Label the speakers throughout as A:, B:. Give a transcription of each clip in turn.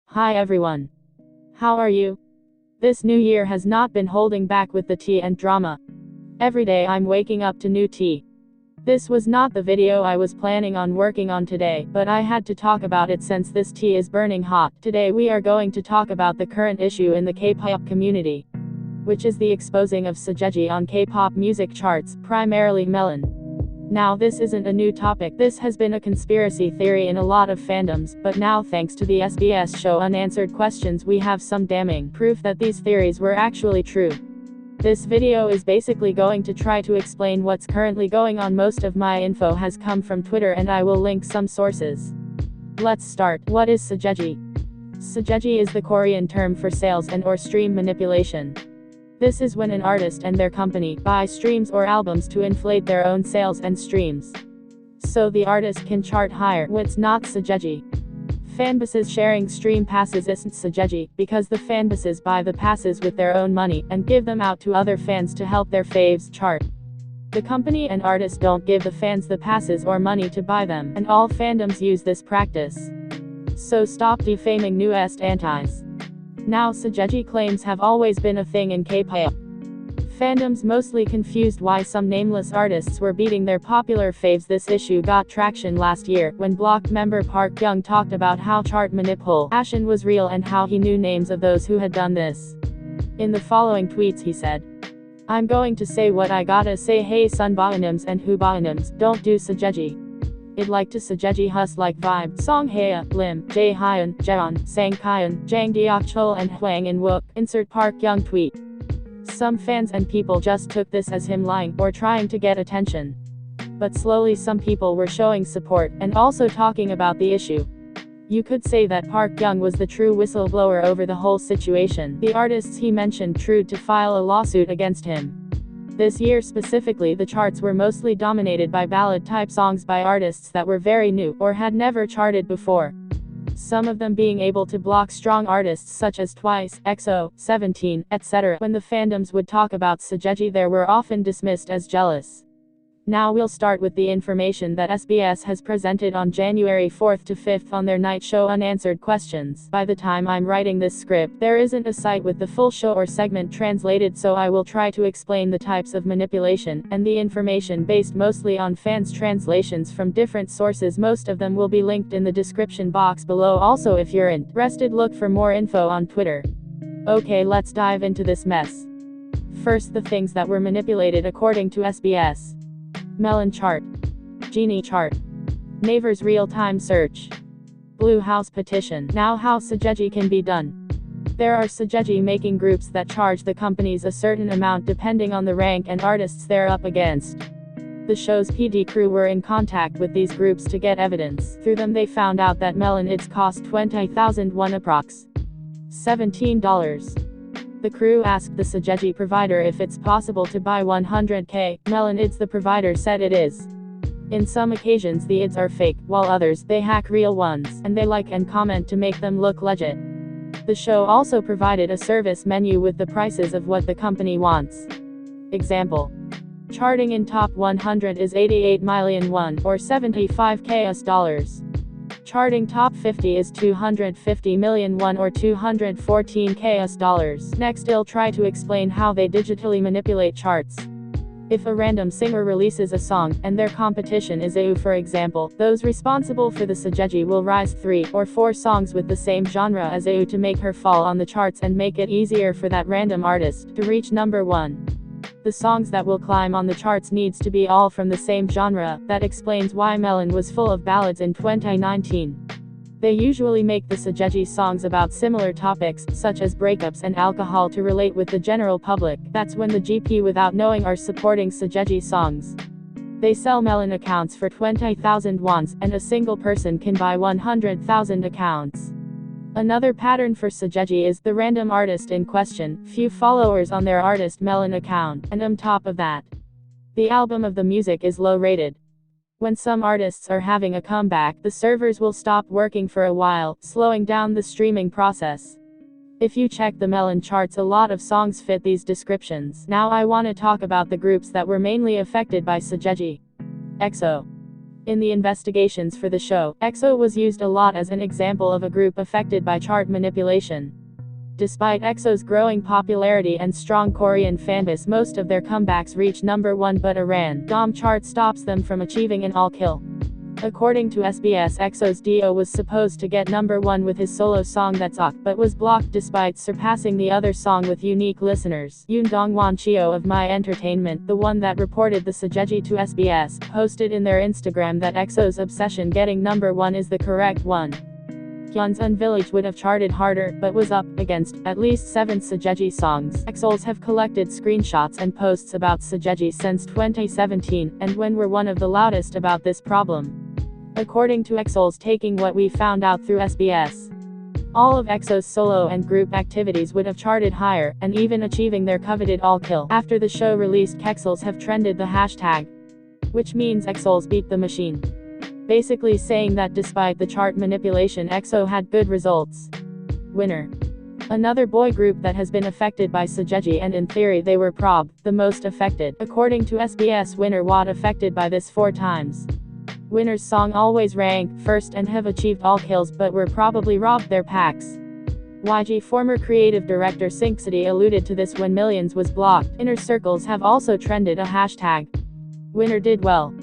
A: Hi everyone. How are you? This new year has not been holding back with the tea and drama. Every day I'm waking up to new tea. This was not the video I was planning on working on today, but I had to talk about it since this tea is burning hot. Today we are going to talk about the current issue in the K-pop community, which is the exposing of Sajaegi on K-pop music charts, primarily Melon. Now this isn't a new topic, this has been a conspiracy theory in a lot of fandoms, but now thanks to the SBS show Unanswered Questions we have some damning proof that these theories were actually true. This video is basically going to try to explain what's currently going on. Most of my info has come from Twitter and I will link some sources. Let's start. What is Sajaegi? Sajaegi is the Korean term for sales and or stream manipulation. This is when an artist and their company buy streams or albums to inflate their own sales and streams, so the artist can chart higher. What's not Sajaegi? Fanbases sharing stream passes isn't Sajaegi, because the fanbases buy the passes with their own money, and give them out to other fans to help their faves chart. The company and artist don't give the fans the passes or money to buy them, and all fandoms use this practice. So stop defaming newest antis. Now Sajaegi claims have always been a thing in K-pop. Fandoms mostly confused why some nameless artists were beating their popular faves. This issue got traction last year, when Blocked member Park Young talked about how chart manipulation was real and how he knew names of those who had done this. In the following tweets he said, "I'm going to say what I gotta say, hey sun baanims and hu baanims, don't do Sajaegi. It like to Sajaegi hus like vibe, Song Hea, Lim, Jae Hyun, Jeon, Sang Kyun, Jang Deok Chol and Hwang In Wook." Insert Park Young tweet. Some fans and people just took this as him lying, or trying to get attention. But slowly some people were showing support, and also talking about the issue. You could say that Park Young was the true whistleblower over the whole situation. The artists he mentioned tried to file a lawsuit against him. This year specifically, the charts were mostly dominated by ballad-type songs by artists that were very new, or had never charted before. Some of them being able to block strong artists such as Twice, EXO, 17, etc. When the fandoms would talk about Sajaegi, they were often dismissed as jealous. Now we'll start with the information that SBS has presented on January 4th to 5th on their night show Unanswered Questions. By the time I'm writing this script, there isn't a site with the full show or segment translated, so I will try to explain the types of manipulation, and the information based mostly on fans' translations from different sources. Most of them will be linked in the description box below. Also, if you're interested, look for more info on Twitter. Okay, let's dive into this mess. First, the things that were manipulated according to SBS. Melon chart, Genie chart, Naver's real-time search, Blue House petition. Now how Sajaegi can be done. There are Sajaegi making groups that charge the companies a certain amount depending on the rank and artists they're up against. The show's PD crew were in contact with these groups to get evidence. Through them they found out that Melon Ids cost 20,000 won, approx. $17. The crew asked the Sajaegi provider if it's possible to buy 100k Melon Ids. The provider said it is. In some occasions the ids are fake, while others, they hack real ones, and they like and comment to make them look legit. The show also provided a service menu with the prices of what the company wants. Example. Charting in top 100 is 88 million won, or 75k US. Charting top 50 is 250 million won, or 214k US. Next I'll try to explain how they digitally manipulate charts. If a random singer releases a song, and their competition is AU for example, those responsible for the Sajaegi will rise 3 or 4 songs with the same genre as AU to make her fall on the charts and make it easier for that random artist to reach number 1. The songs that will climb on the charts needs to be all from the same genre. That explains why Melon was full of ballads in 2019. They usually make the Sajaegi songs about similar topics, such as breakups and alcohol, to relate with the general public. That's when the GP without knowing are supporting Sajaegi songs. They sell Melon accounts for 20,000 wons, and a single person can buy 100,000 accounts. Another pattern for Sajaegi is the random artist in question, few followers on their artist Melon account, and on top of that, the album of the music is low rated. When some artists are having a comeback, the servers will stop working for a while, slowing down the streaming process. If you check the Melon charts, a lot of songs fit these descriptions. Now I want to talk about the groups that were mainly affected by Sajaegi. EXO. In the investigations for the show, EXO was used a lot as an example of a group affected by chart manipulation. Despite EXO's growing popularity and strong Korean fanbase, most of their comebacks reach number 1, but a random chart stops them from achieving an all-kill. According to SBS, EXO's Dio was supposed to get number 1 with his solo song That's Ok, but was blocked despite surpassing the other song with unique listeners. Yoon Dongwon Chio of My Entertainment, the one that reported the Sajaegi to SBS, posted in their Instagram that EXO's obsession getting number 1 is the correct one. Hyun's Village would have charted harder, but was up against at least 7 Sajaegi songs. EXOs have collected screenshots and posts about Sajaegi since 2017, and when were one of the loudest about this problem. According to EXOs taking what we found out through SBS, all of EXO's solo and group activities would have charted higher, and even achieving their coveted all-kill. After the show released, EXOs have trended the hashtag, which means EXOs beat the machine. Basically saying that despite the chart manipulation, EXO had good results. Winner. Another boy group that has been affected by Sajaegi, and in theory they were prob, the most affected. According to SBS, Winner was affected by this 4 times. Winner's song always ranked first and have achieved all kills, but were probably robbed their packs. YG former creative director Sinksity alluded to this when Millions was blocked. Inner circles have also trended a hashtag. Winner did well.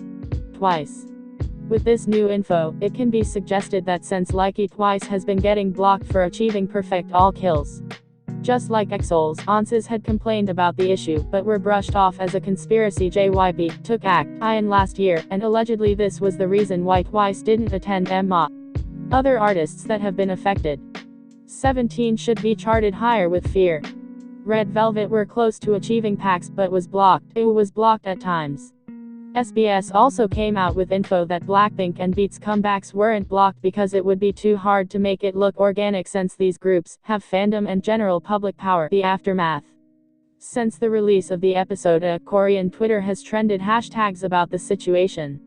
A: Twice. With this new info, it can be suggested that since Likey Twice has been getting blocked for achieving perfect all kills. Just like EXOs, ANSYS had complained about the issue, but were brushed off as a conspiracy. JYP took action last year, and allegedly this was the reason why Twice didn't attend MMA. Other artists that have been affected. 17 should be charted higher with Fear. Red Velvet were close to achieving packs but was blocked. It was blocked at times. SBS also came out with info that Blackpink and Beats comebacks weren't blocked because it would be too hard to make it look organic since these groups have fandom and general public power. The aftermath. Since the release of the episode, Korean Twitter has trended hashtags about the situation.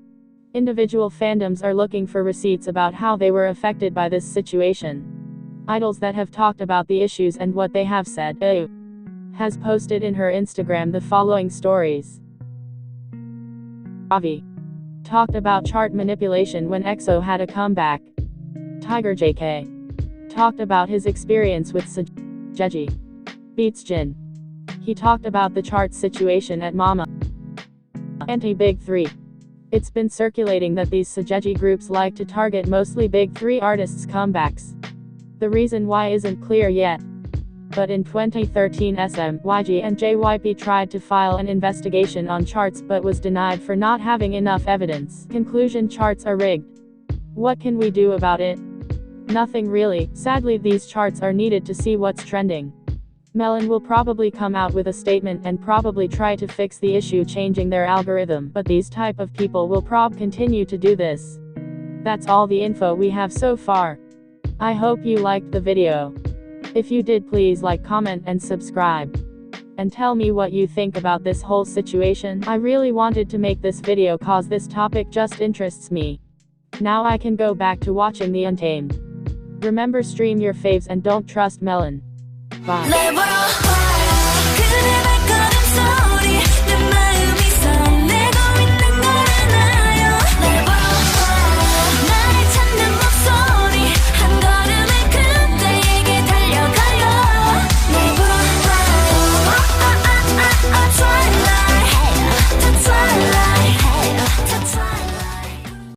A: Individual fandoms are looking for receipts about how they were affected by this situation. Idols that have talked about the issues and what they have said. Has posted in her Instagram the following stories. Ravi talked about chart manipulation when EXO had a comeback. Tiger JK talked about his experience with Sajaegi. Beats Jin. He talked about the chart situation at Mama. Anti-Big 3. It's been circulating that these Sajaegi groups like to target mostly Big 3 artists' comebacks. The reason why isn't clear yet. But in 2013 SM, YG and JYP tried to file an investigation on charts but was denied for not having enough evidence. Conclusion: charts are rigged. What can we do about it? Nothing really. Sadly, these charts are needed to see what's trending. Melon will probably come out with a statement and probably try to fix the issue changing their algorithm, but these type of people will continue to do this. That's all the info we have so far. I hope you liked the video. If you did, please like, comment and subscribe. And tell me what you think about this whole situation. I really wanted to make this video cause this topic just interests me. Now I can go back to watching The Untamed. Remember, stream your faves and don't trust Melon. Bye.